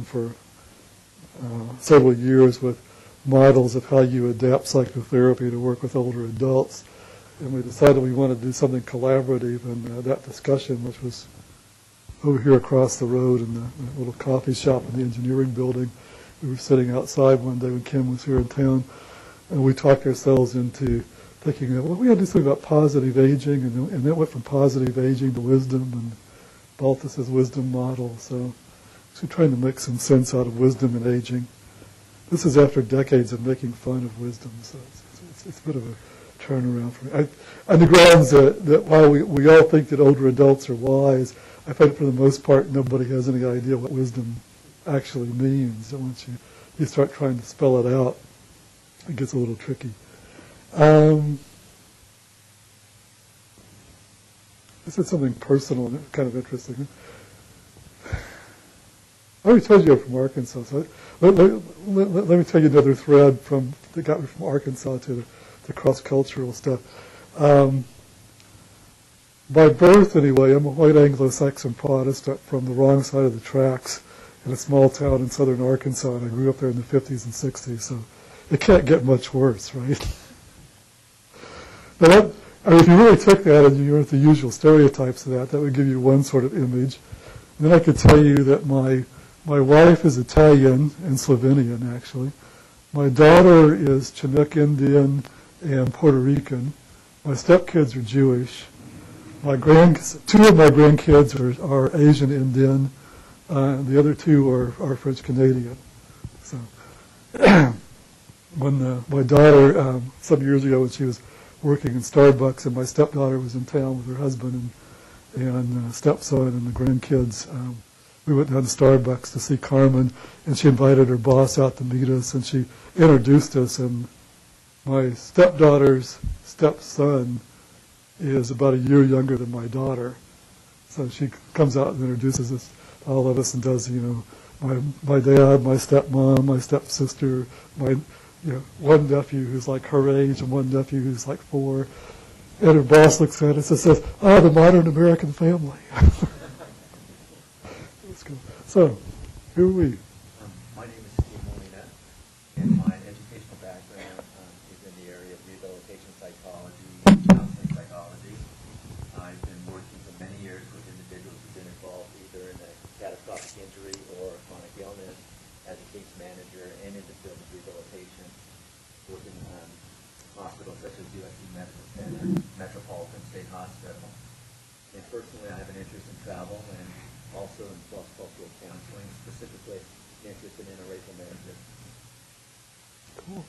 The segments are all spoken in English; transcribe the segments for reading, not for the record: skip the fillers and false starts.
for several years with models of how you adapt psychotherapy to work with older adults. And we decided we wanted to do something collaborative, and that discussion, which was over here across the road in the little coffee shop in the engineering building. We were sitting outside one day when Kim was here in town, and we talked ourselves into thinking that, well, we had to do something about positive aging, and that went from positive aging to wisdom, and Balthus's wisdom model. So we're trying to make some sense out of wisdom and aging. This is after decades of making fun of wisdom, so it's a bit of a turnaround for me. On the grounds that while we all think that older adults are wise, I think for the most part nobody has any idea what wisdom actually means. And once you start trying to spell it out, it gets a little tricky. This is something personal and kind of interesting. I already told you I'm from Arkansas, so let me tell you another thread that got me from Arkansas to the cross-cultural stuff. By birth, anyway, I'm a white Anglo-Saxon Protestant from the wrong side of the tracks in a small town in southern Arkansas, and I grew up there in the 50s and 60s, so it can't get much worse, right? Now if you really took that and you were at the usual stereotypes of that would give you one sort of image. And then I could tell you that my wife is Italian and Slovenian, actually. My daughter is Chinook Indian and Puerto Rican. My stepkids are Jewish. Two of my grandkids are Asian Indian. The other two are French Canadian. So when my daughter, some years ago when she was working in Starbucks, and my stepdaughter was in town with her husband and stepson and the grandkids, we went down to Starbucks to see Carmen, and she invited her boss out to meet us, and she introduced us, and my stepdaughter's stepson is about a year younger than my daughter. So she comes out and introduces us, all of us, and does, my dad, my stepmom, my stepsister, my one nephew who's like her age and one nephew who's like 4. And her boss looks at us and says, the modern American family. Let's go. So, who are we? My name is Steve Molina, and my educational background is in the area of rehabilitation psychology and counseling psychology. I've been working for many years with individuals who've been involved either in a catastrophic injury or chronic illness as a case manager and in the field of rehabilitation, working in hospitals such as USC Medical Center, Metropolitan State Hospital. And personally, I have an interest in travel and also in cross-cultural counseling, specifically interested in interracial marriages. Cool.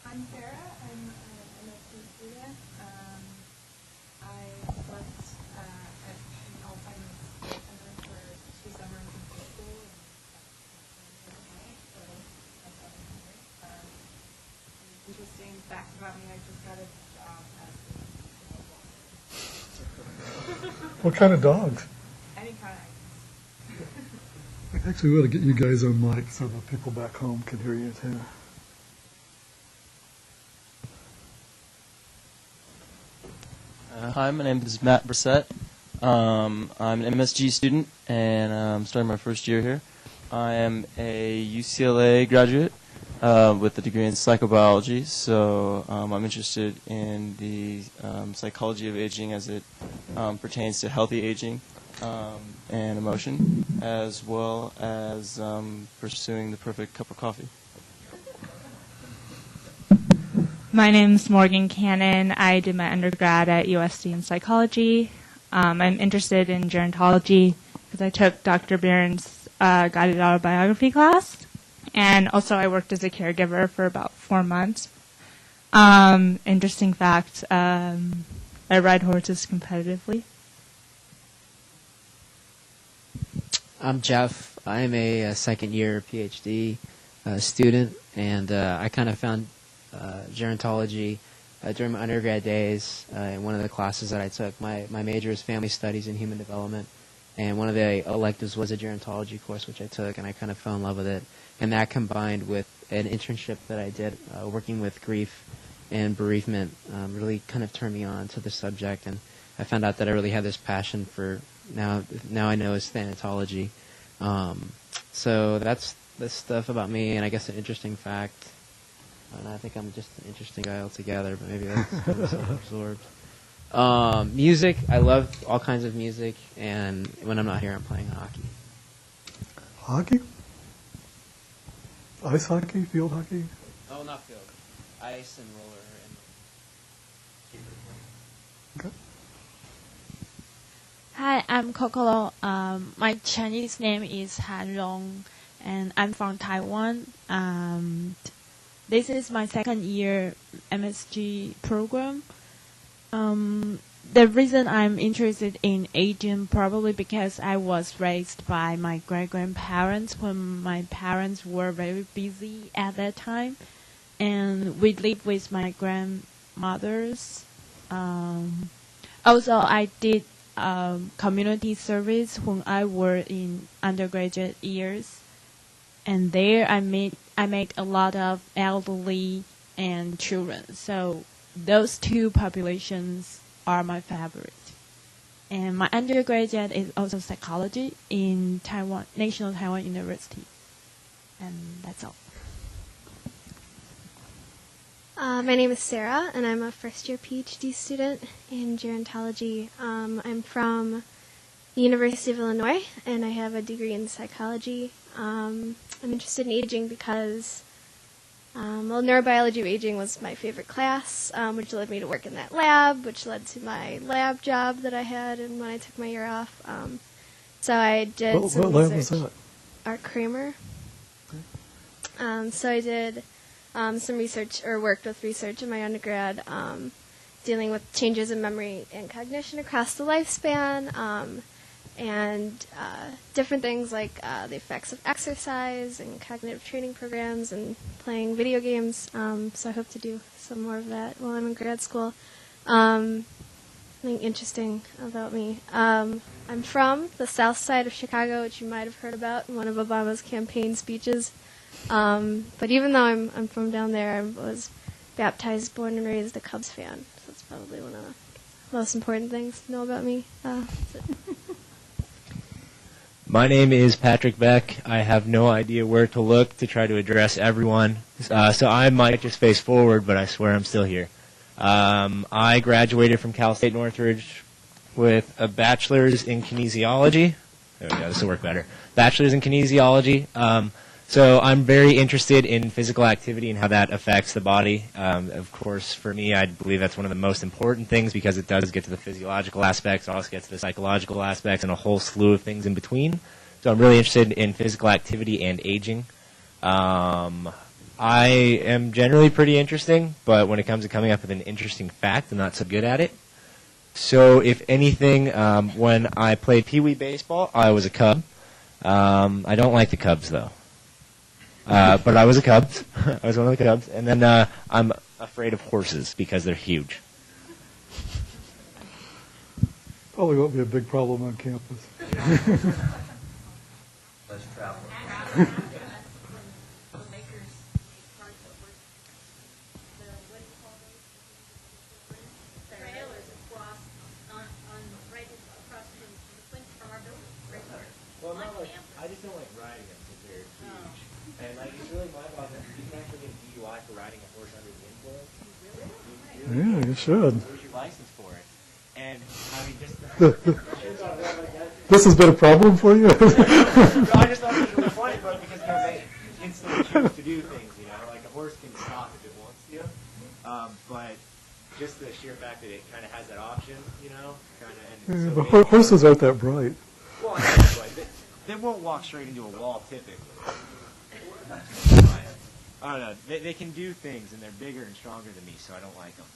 I'm Sarah. I'm an MSc student. I worked at an Alzheimer's center for 2 summers in high school. So that's how I'm here. Interesting fact about me, I just got a job as a What kind of dogs? any kind. Actually, we ought to get you guys on mic so the people back home can hear you too. Hi, my name is Matt Brissett. I'm an MSG student, and I'm starting my first year here. I am a UCLA graduate with a degree in psychobiology, so I'm interested in the psychology of aging as it pertains to healthy aging and emotion, as well as pursuing the perfect cup of coffee. My name's Morgan Cannon. I did my undergrad at USC in psychology. I'm interested in gerontology because I took Dr. Byrne's guided autobiography class. And also I worked as a caregiver for about 4 months. Interesting fact, I ride horses competitively. I'm Jeff. I'm a second-year PhD student, and I kind of found gerontology during my undergrad days in one of the classes that I took. My major is family studies and human development, and one of the electives was a gerontology course, which I took, and I kind of fell in love with it. And that combined with an internship that I did working with grief and bereavement really kind of turned me on to the subject, and I found out that I really had this passion for now I know is thanatology. So that's this stuff about me, and I guess an interesting fact. And I think I'm just an interesting guy altogether, but maybe that's kind of self-absorbed. Music, I love all kinds of music, and when I'm not here, I'm playing hockey. Hockey? Ice hockey? Field hockey? Oh, not field. Ice and roller. Okay. Hi, I'm Kokoro. My Chinese name is Han Rong, and I'm from Taiwan. This is my second year MSG program. The reason I'm interested in aging probably because I was raised by my great-grandparents when my parents were very busy at that time, and we lived with my grandmothers. Also, I did community service when I were in undergraduate years, and there I met a lot of elderly and children. So those two populations are my favorite. And my undergraduate is also psychology in Taiwan, National Taiwan University. And that's all. My name is Sarah, and I'm a first-year PhD student in gerontology. I'm from the University of Illinois, and I have a degree in psychology. I'm interested in aging because, neurobiology of aging was my favorite class, which led me to work in that lab, which led to my lab job that I had and when I took my year off. So I did some What lab was that? Art Kramer. So I did some research, or worked with research in my undergrad, dealing with changes in memory and cognition across the lifespan, and different things like the effects of exercise and cognitive training programs and playing video games. So I hope to do some more of that while I'm in grad school. Something interesting about me. I'm from the south side of Chicago, which you might have heard about in one of Obama's campaign speeches. But even though I'm from down there, I was baptized, born and raised a Cubs fan. So that's probably one of the most important things to know about me. That's it. My name is Patrick Beck. I have no idea where to look to try to address everyone. So I might just face forward, but I swear I'm still here. I graduated from Cal State Northridge with a bachelor's in kinesiology. There we go, this will work better. Bachelor's in kinesiology. So I'm very interested in physical activity and how that affects the body. Of course, for me, I believe that's one of the most important things because it does get to the physiological aspects, it also gets to the psychological aspects, and a whole slew of things in between. So I'm really interested in physical activity and aging. I am generally pretty interesting, but when it comes to coming up with an interesting fact, I'm not so good at it. So if anything, when I played Pee Wee baseball, I was a Cub. I don't like the Cubs, though. But I was a Cubs. I was one of the Cubs. And then I'm afraid of horses because they're huge. Probably won't be a big problem on campus. Let's travel. Well, not like, I just don't like riding them because they're huge. And like, it's really mind-boggling. You can actually get a DUI for riding a horse under the influence. Yeah, you should. Where's your license for it? And I mean, just This has been a problem for you? I just thought it was really funny, but because they instantly choose to do things, you know, like a horse can stop if it wants to, but just the sheer fact that it kind of has that option, you know, kind of. Yeah, but horses aren't that bright. Well, I know, but they won't walk straight into a wall typically. I don't know. They can do things, and they're bigger and stronger than me, so I don't like them.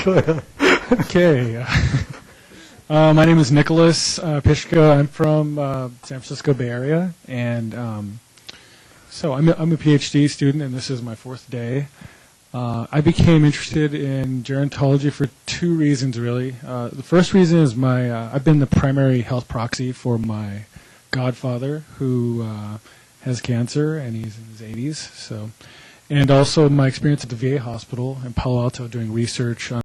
Go ahead. Okay. My name is Nicholas Pishka. I'm from San Francisco Bay Area, and so I'm a PhD student, and this is my fourth day. I became interested in gerontology for two reasons, really. The first reason is I've been the primary health proxy for my godfather, who has cancer, and he's in his 80s. So, and also my experience at the VA hospital in Palo Alto doing research on